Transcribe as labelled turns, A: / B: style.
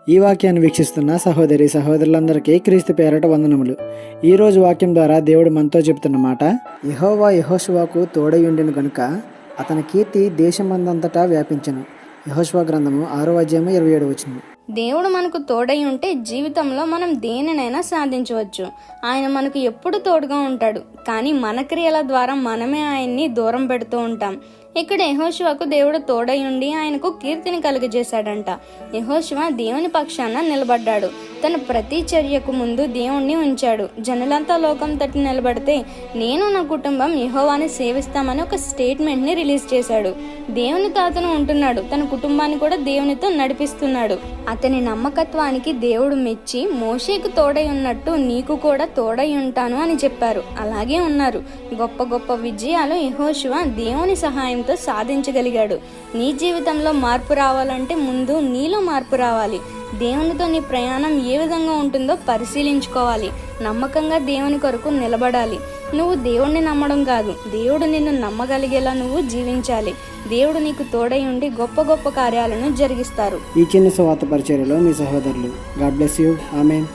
A: ఈ వాక్యాన్ని వీక్షిస్తున్న సహోదరి సహోదరులందరికీ క్రీస్తు పేరట వందనములు. ఈరోజు వాక్యం ద్వారా దేవుడు మనతో చెబుతున్న మాట, యెహోవా యెహోషువకు తోడై ఉండెను గనుక అతని కీర్తి దేశమందంతటా వ్యాపించెను. యెహోషువ గ్రంథము 6:27.
B: దేవుడు మనకు తోడై ఉంటే జీవితంలో మనం దేనినైనా సాధించవచ్చు. ఆయన మనకు ఎప్పుడు తోడుగా ఉంటాడు, కానీ మన క్రియల ద్వారా మనమే ఆయన్ని దూరం పెడుతూ ఉంటాం. ఇక్కడ యెహోషువకు దేవుడు తోడై ఉండి ఆయనకు కీర్తిని కలుగజేశాడంట. యెహోషువ దేవుని పక్షాన నిలబడ్డాడు. తన ప్రతి చర్యకు ముందు దేవుణ్ణి ఉంచాడు. జనులంతా లోకం తట్టు నిలబడితే నేను నా కుటుంబం యెహోవాని సేవిస్తామని ఒక స్టేట్మెంట్ని రిలీజ్ చేశాడు. దేవునితో అతను ఉంటున్నాడు, తన కుటుంబాన్ని కూడా దేవునితో నడిపిస్తున్నాడు. అతని నమ్మకత్వానికి దేవుడు మెచ్చి మోషేకు తోడై ఉన్నట్టు నీకు కూడా తోడై ఉంటాను అని చెప్పారు. అలాగే ఉన్నారు. గొప్ప గొప్ప విజయాలు యెహోషువ దేవుని సహాయంతో సాధించగలిగాడు. నీ జీవితంలో మార్పు రావాలంటే ముందు నీలో మార్పు రావాలి. దేవునితో నీ ప్రయాణం ఏ విధంగా ఉంటుందో పరిశీలించుకోవాలి. నమ్మకంగా దేవుని కొరకు నిలబడాలి. నువ్వు దేవుణ్ణి నమ్మడం కాదు, దేవుడు నిన్ను నమ్మగలిగేలా నువ్వు జీవించాలి. దేవుడు నీకు తోడై ఉండి గొప్ప గొప్ప కార్యాలను జరిగిస్తారు.
A: ఈ చిన్న సువార్త పరిచర్యలో మీ సహోదరులు. God bless you. ఆమేన్.